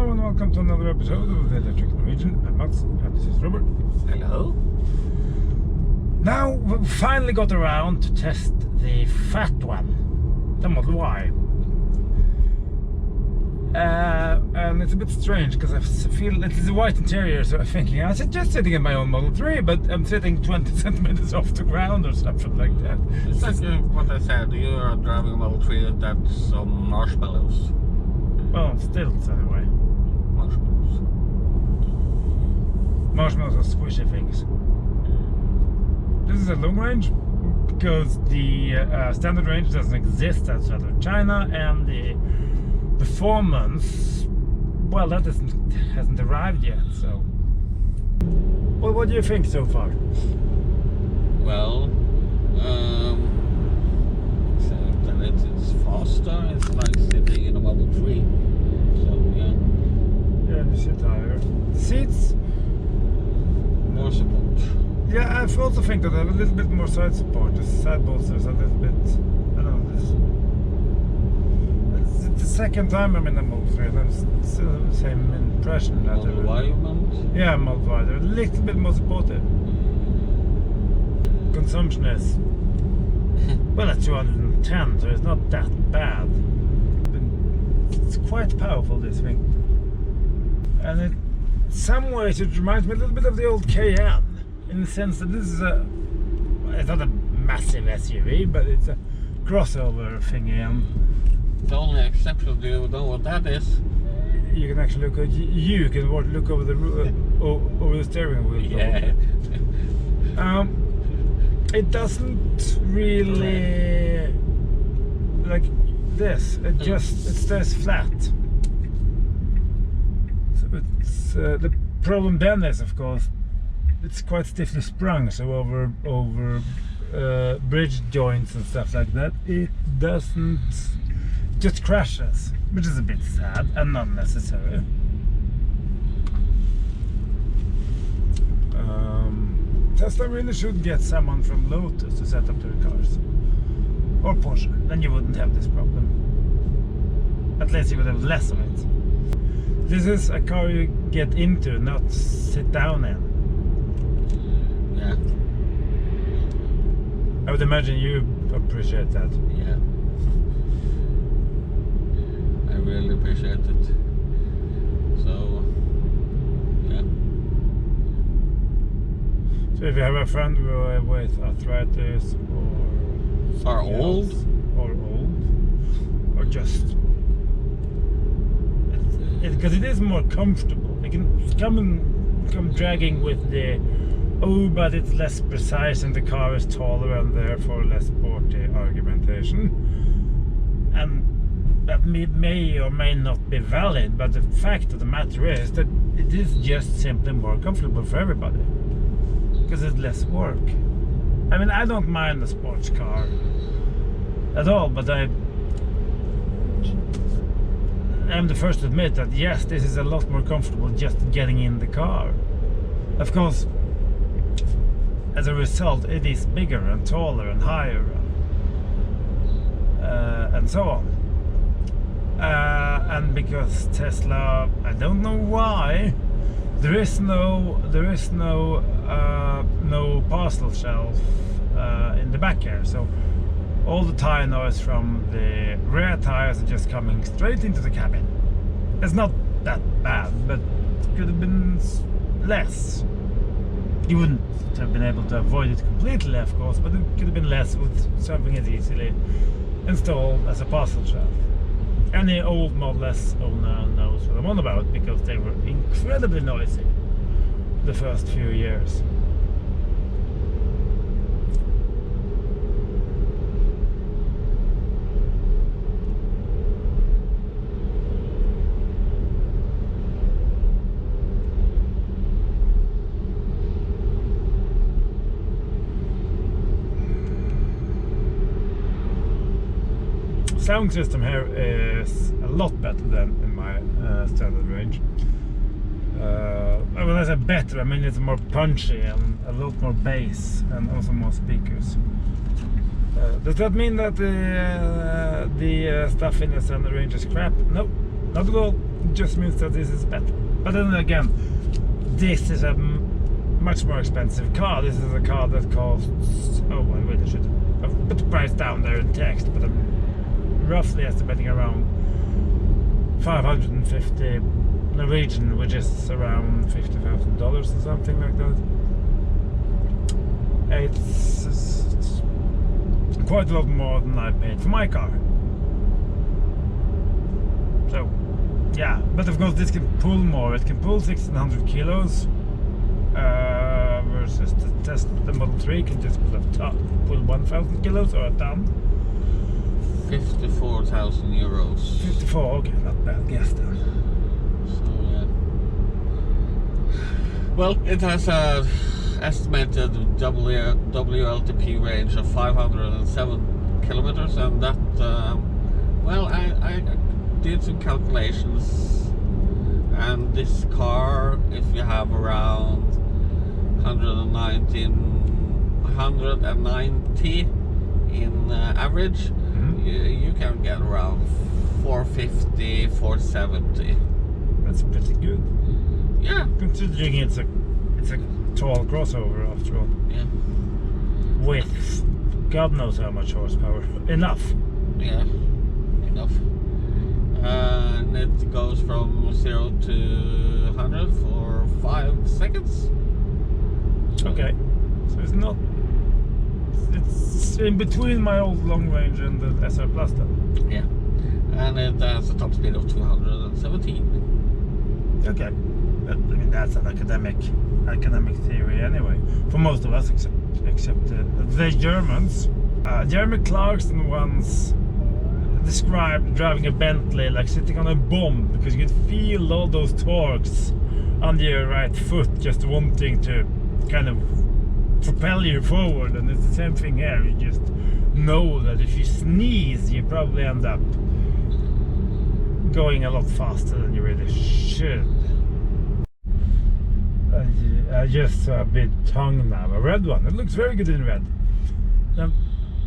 Hello and welcome to another episode of the Electric Norwegian. I'm Mats and this is Robert. Hello. Now we finally got around to test the fat one, the Model Y. And it's a bit strange because I feel it is a white interior, so I'm thinking I was just sitting in my own Model 3, but I'm sitting 20 centimeters off the ground or something like that. It's like what I said, you are driving a Model 3 that's some marshmallows. Well, stilts anyway. Marshmallows. Marshmallows are squishy things. This is a long range because the standard range doesn't exist outside of China, and the performance, well, that hasn't arrived yet. So, well, what do you think so far? Well, except that it's faster. It's like sitting in a Model 3. So yeah. Yeah, you sit higher. Seats. More support. Yeah, I also think that I have a little bit more side support. The side bolsters are a little bit. I don't know. It's the second time I'm in a Model 3, and I'm still the same impression. That Model Y you meant? Yeah, Model Y. They're a little bit more supportive. Consumption is well at 210, so it's not that bad. It's quite powerful, this thing, and in some ways it reminds me a little bit of the old KN, in the sense that this is it's not a massive SUV, but it's a crossover thingy. The only exception, do you know what that is? You can actually look at you can look over the over the steering wheel. Yeah. It doesn't really like this. It stays flat. So it's the problem then is, of course, it's quite stiffly sprung. So over bridge joints and stuff like that, it doesn't, just crashes, which is a bit sad and unnecessary. Tesla really should get someone from Lotus to set up their cars, or Porsche. Then you wouldn't have this problem. At least you would have less of it. This is a car you get into, not sit down in. Yeah. I would imagine you appreciate that. Yeah. I really appreciate it. So, yeah. So if you have a friend with arthritis Or old. Or just, because it is more comfortable. It can come dragging with the, oh, but it's less precise and the car is taller and therefore less sporty argumentation. And that may or may not be valid, but the fact of the matter is that it is just simply more comfortable for everybody, because it's less work. I mean, I don't mind a sports car at all, but I'm the first to admit that yes, this is a lot more comfortable just getting in the car. Of course, as a result, it is bigger and taller and higher, and so on. And because Tesla, I don't know why, there is no parcel shelf in the back here, so all the tire noise from the rear tires are just coming straight into the cabin. It's not that bad, but it could have been less. You wouldn't have been able to avoid it completely, of course, but it could have been less with something as easily installed as a parcel shelf. Any old Model S owner knows what I'm on about, because they were incredibly noisy the first few years. Sound system here is a lot better than in my standard range. When I say better, I mean it's more punchy and a lot more bass and also more speakers. Does that mean that the stuff in the standard range is crap? No, not at all. just means that this is better. But then again, this is a much more expensive car. This is a car that costs, oh, I really should have put the price down there in text, but I'm roughly estimating around 550 Norwegian, which is around $50,000 or something like that. It's quite a lot more than I paid for my car. So, yeah, but of course this can pull more. It can pull 1600 kilos versus the Model 3 can just pull 1000 kilos or a ton. 54,000 euros. 54, okay, not bad guess then. So, yeah. Well, it has a estimated WLTP range of 507 kilometers, and that, well, I did some calculations, and this car, if you have around 190 in average, you can get around 450, 470. That's pretty good. Yeah. Considering it's a tall crossover after all. Yeah. With God knows how much horsepower. Enough. Yeah. Enough. And it goes from 0 to 100 for 5 seconds. Okay. So it's not. It's in between my old long range and the SR Plus then. Yeah. And it has a top speed of 217. Okay. But, I mean, that's an academic theory anyway. For most of us, except the Germans. Jeremy Clarkson once described driving a Bentley like sitting on a bomb, because you could feel all those torques under your right foot just wanting to kind of propel you forward. And it's the same thing here. You just know that if you sneeze, you probably end up going a lot faster than you really should. I just saw a big tongue now, a red one. It looks very good in red. Now,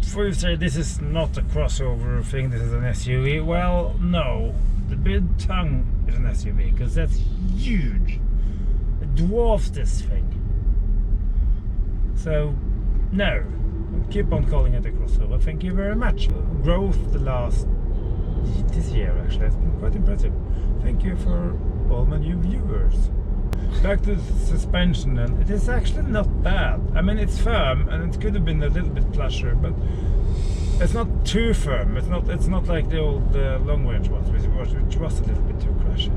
before you say this is not a crossover thing, this is an SUV, well, no. The big tongue is an SUV, because that's huge. It dwarfs this thing. So, no. I'll keep on calling it a crossover. Thank you very much. Growth this year actually has been quite impressive. Thank you for all my new viewers. Back to the suspension, and it is actually not bad. I mean, it's firm, and it could have been a little bit plusher, but it's not too firm. It's not like the old long range ones, which was a little bit too crashy. I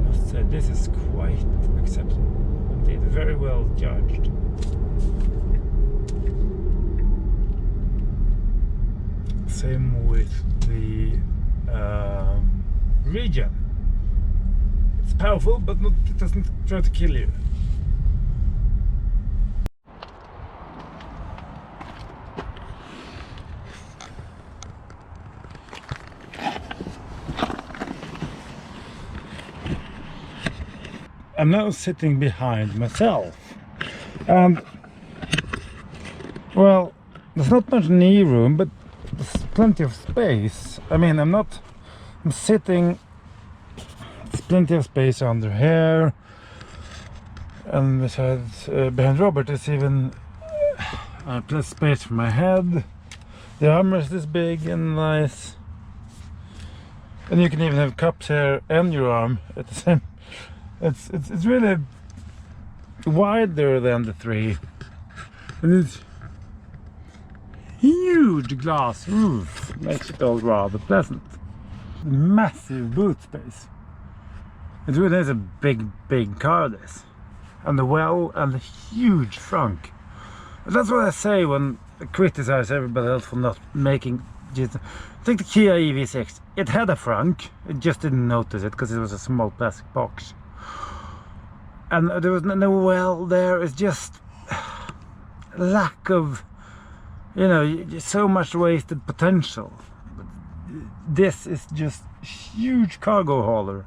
must say this is quite acceptable indeed, very well judged. Same with the Region. It's powerful, but it doesn't try to kill you. I'm now sitting behind myself, and well, there's not much knee room, but there's plenty of space. I mean, I'm sitting. There's plenty of space under here, and besides, behind Robert is even plus space for my head. The armrest is big and nice, and you can even have cups here and your arm at the same. It's really wider than the 3, and it's huge glass roof makes it all rather pleasant. Massive boot space. It really is a big car, this, and the huge trunk. That's what I say when I criticize everybody else for not making. Just take the Kia EV6. It had a trunk. It just didn't notice it because it was a small plastic box. And there was no well there. It's just lack of, so much wasted potential. This is just huge cargo hauler.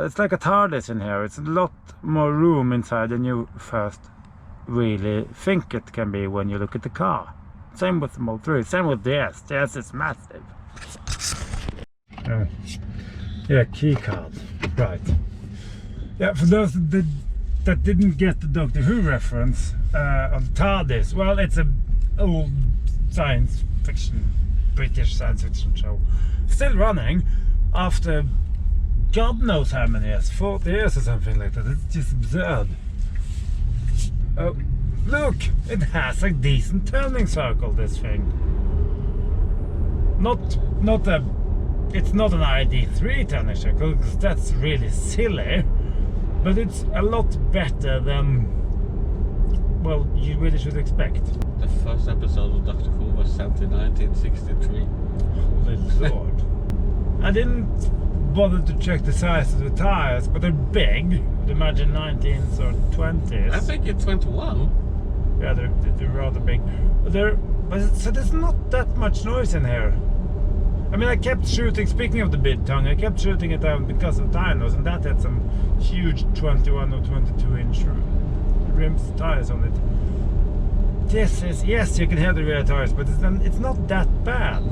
It's like a TARDIS in here. It's a lot more room inside than you first really think it can be when you look at the car. Same with the Model 3. Same with the S. The S is massive. Yeah, key card. Right. Yeah, for those that didn't get the Doctor Who reference on TARDIS, well, it's an old science fiction, British science fiction show, still running after God knows how many years, 40 years or something like that. It's just absurd. Oh, look, it has a decent turning circle, this thing. It's not an ID3 turning circle, because that's really silly, but it's a lot better than, well, you really should expect. The first episode of Doctor Who was set in 1963. Holy Lord. I didn't bother to check the size of the tires, but they're big. I'd imagine 19s or 20s. I think it's 21. Yeah, they're rather big. So there's not that much noise in here. I mean, I kept shooting, speaking of the big tongue, I kept shooting it down because of tire noise, and that had some huge 21 or 22 inch rims tires on it. This is, yes, you can hear the rear tires, but it's not that bad.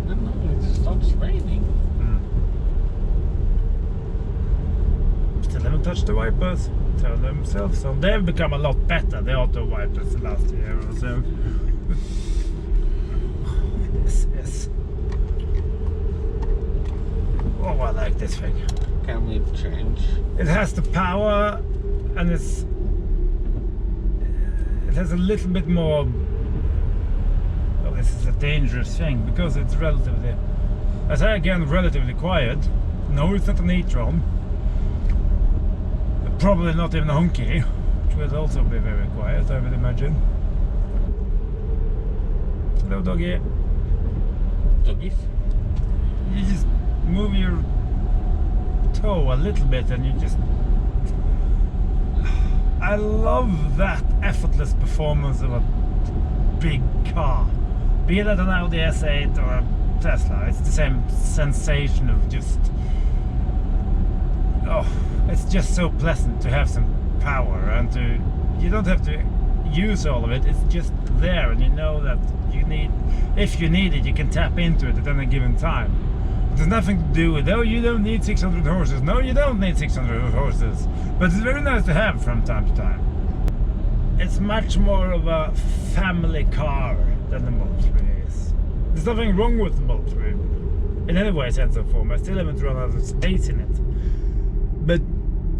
No, it starts raining. Still haven't touched the wipers. Turn themselves on. They've become a lot better, the auto wipers, the last year or so. This is... Oh, I like this thing. Can we change? It has the power, and it has a little bit more... Oh, this is a dangerous thing, because it's relatively... I say again, relatively quiet. No, it's not an e-tron. Probably not even a honky, which would also be very quiet, I would imagine. Hello, doggy. Doggies? You just move your toe a little bit and you just... I love that effortless performance of a big car. Be that an Audi S8 or a Tesla, it's the same sensation of just... Oh, it's just so pleasant to have some power, and you don't have to use all of it, it's just there, and you know that if you need it, you can tap into it at any given time. There's nothing to do with, oh, you don't need 600 horses. No, you don't need 600 horses. But it's very nice to have from time to time. It's much more of a family car than the Model 3 is. There's nothing wrong with the Model 3 in any way, sense or form. I still haven't run out of space in it. But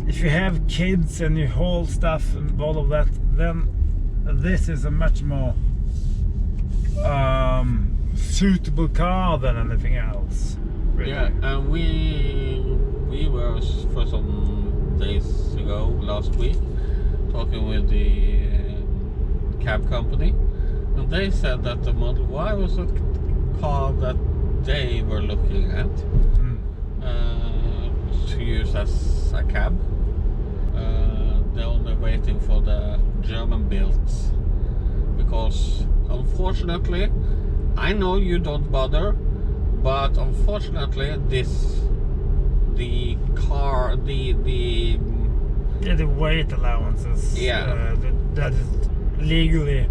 if you have kids and you haul stuff and all of that, then this is a much more suitable car than anything else. Really. Yeah, and we were for some days ago, last week, talking with the cab company, and they said that the Model Y was a car that they were looking at to use as a cab. They're only waiting for the German builds, because unfortunately, I know you don't bother, but unfortunately the weight allowances that it legally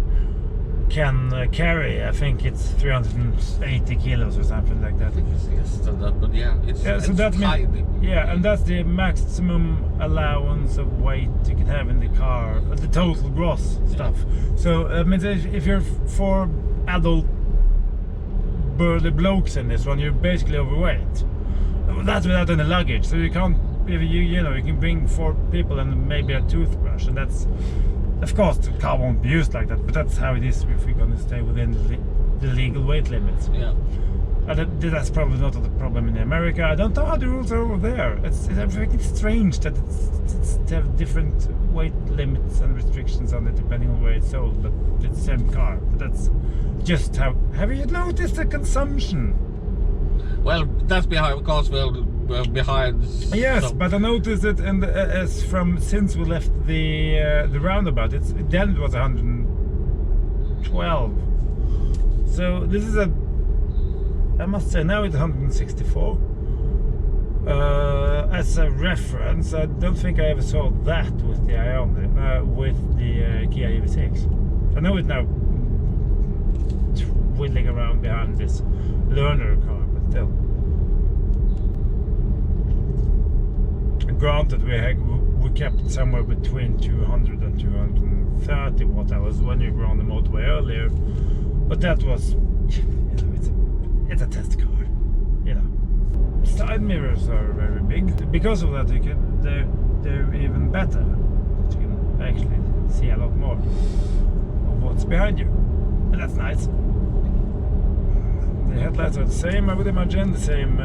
can carry, I think it's 380 kilos or something like that. I think it's less than that, but yeah, it's so that means, and that's the maximum allowance of weight you can have in the car, the total gross stuff. So I mean, if you're 4 adult burly blokes in this one, you're basically overweight. That's without any luggage, so you can't, you can bring 4 people and maybe a toothbrush, and that's, of course, the car won't be used like that, but that's how it is if we're going to stay within the legal weight limits. Yeah. That's probably not the problem in America. I don't know how the rules are over there. I think it's strange that they have different weight limits and restrictions on it depending on where it's sold, but it's the same car. But that's just how... Have you noticed the consumption? Well, that's because we're behind. Yes, so. but I noticed it, and since we left the roundabout, then it was 112. So this is I must say now it's 164. As a reference, I don't think I ever saw that with the Ioniq, with the Kia EV6. I know it's now twiddling around behind this learner car, but still. granted, we kept somewhere between 200 and 230 watt hours when we were on the motorway earlier, but that was, it's a test car, Side mirrors are very big. Because of that, they're even better. You can actually see a lot more of what's behind you, and that's nice. The headlights are the same, I would imagine, the same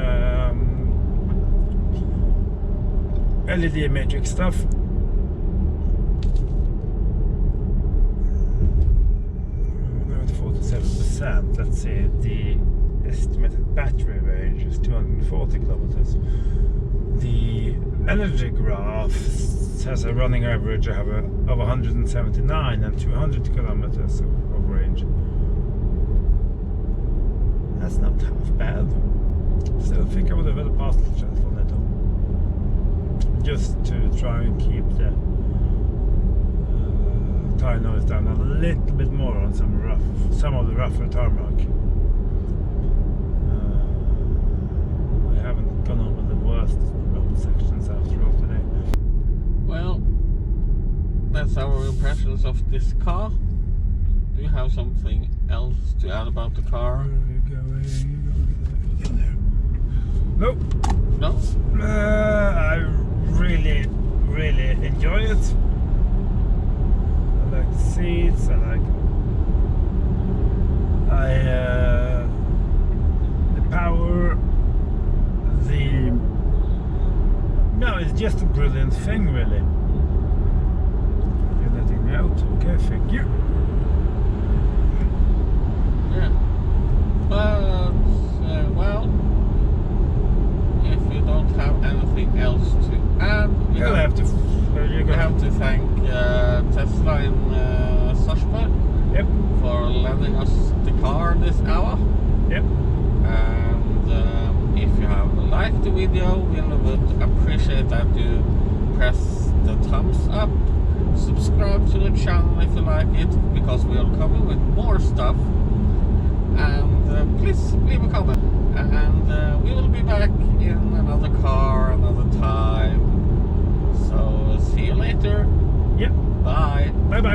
LED matrix stuff. We're at 47%. Let's see, the estimated battery range is 240 kilometers. The energy graph has a running average of 179 and 200 kilometers of range. That's not half bad. Still think I would have had a partial chance for that though. Just to try and keep the tire noise down a little bit more on some of the rougher tarmac. We haven't gone over the worst road sections after all today. Well, that's our impressions of this car. Do you have something else to add about the car? Nope. No? I really enjoy it. I like the seats. The power. It's just a brilliant thing, really. You're letting me out. Okay, thank you. Yeah. But, well, if you don't have anything else to add, we have to thank Tesla in Sarpsborg. Yep. For lending us the car this hour. Yep. And if you have liked the video, we would appreciate that you press the thumbs up. Subscribe to the channel if you like it, because we are coming with more stuff. And please leave a comment. And we will be back in another car another time. So see you later. Yep. Bye. Bye bye.